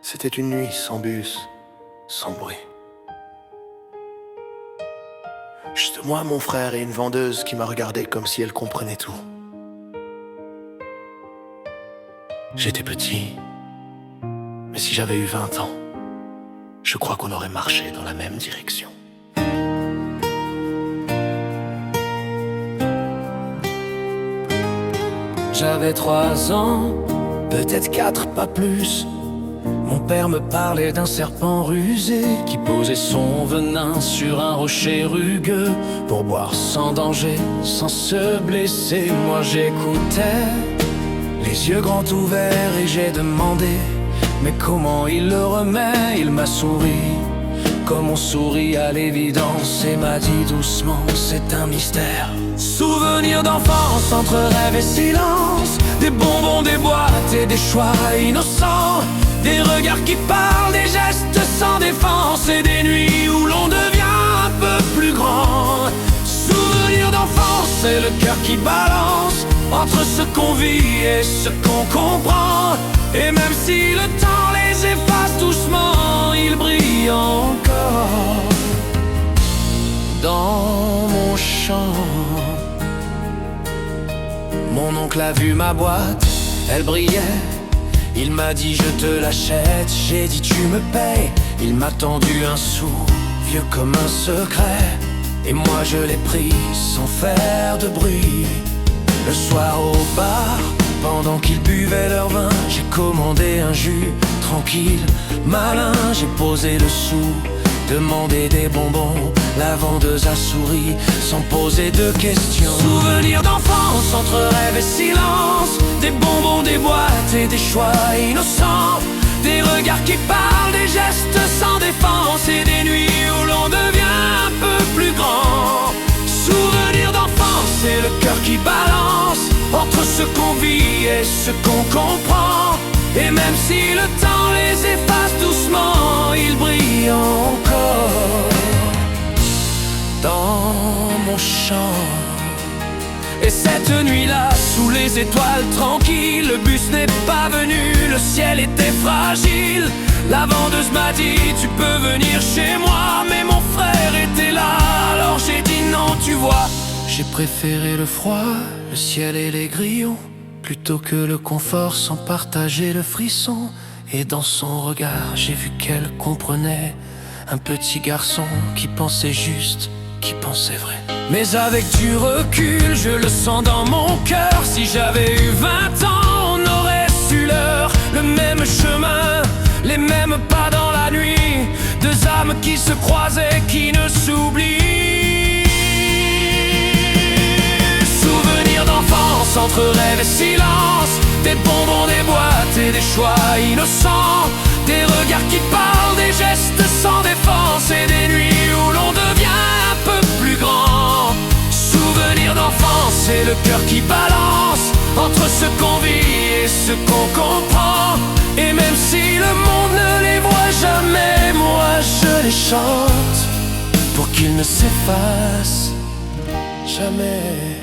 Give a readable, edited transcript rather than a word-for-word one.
C'était une nuit sans bus, sans bruit. Juste moi, mon frère et une vendeuse qui m'a regardé comme si elle comprenait tout. J'étais petit, mais si j'avais eu 20 ans, je crois qu'on aurait marché dans la même direction. J'avais 3 ans, Peut-être 4, pas plus. mon père me parlait d'un serpent rusé qui posait son venin sur un rocher rugueux pour boire sans danger, sans se blesser. Moi j'écoutais, les yeux grands ouverts, et j'ai demandé mais comment il le remet. Il m'a souri comme on sourit à l'évidence et m'a dit doucement, c'est un mystère. Souvenirs d'enfance entre rêve et silence, des bonbons, des boîtes et des choix innocents, des regards qui parlent, des gestes sans défense et des nuits où l'on devient un peu plus grand. Souvenirs d'enfance, c'est le cœur qui balance entre ce qu'on vit et ce qu'on comprend. Et même si le temps les efface doucement, ils brillent encore dans mon champ. Mon oncle a vu ma boîte, elle brillait. Il m'a dit je te l'achète, j'ai dit tu me payes. Il m'a tendu un sou, vieux comme un secret, et moi je l'ai pris sans faire de bruit. Le soir au bar, pendant qu'ils buvaient leur vin, j'ai commandé un jus, tranquille, malin. J'ai posé le sou, demandé des bonbons. La vendeuse a souri, sans poser de questions. Souvenirs d'enfance entre rêve et silence, des bonbons, des boîtes et des choix innocents, des regards qui parlent, des gestes sans défense et des nuits où l'on devient un peu plus grand. Souvenirs d'enfance, c'est le cœur qui balance entre ce qu'on vit et ce qu'on comprend. Et même si le temps les efface doucement, ils brillent encore dans mon champ. Et cette nuit-là, sous les étoiles tranquilles, le bus n'est pas venu, le ciel était fragile. La vendeuse m'a dit tu peux venir chez moi, mais mon frère était là, alors j'ai dit non, tu vois. J'ai préféré le froid, le ciel et les grillons, plutôt que le confort sans partager le frisson. Et dans son regard, j'ai vu qu'elle comprenait, un petit garçon qui pensait juste, qui pensait vrai. Mais avec du recul, je le sens dans mon cœur. Si j'avais eu 20 ans, on aurait su l'heure. Le même chemin, les mêmes pas dans la nuit, deux âmes qui se croisaient, qui ne s'oublient. Souvenirs d'enfance entre rêve et silence, des bonbons, des boîtes et des choix innocents, des regards qui parlent, des gestes sans défense et des nuits où l'on devient un peu plus grand. Souvenirs d'enfance, c'est le cœur qui balance entre ce qu'on vit et ce qu'on comprend. Et même si le monde ne les voit jamais, moi je les chante pour qu'ils ne s'effacent jamais.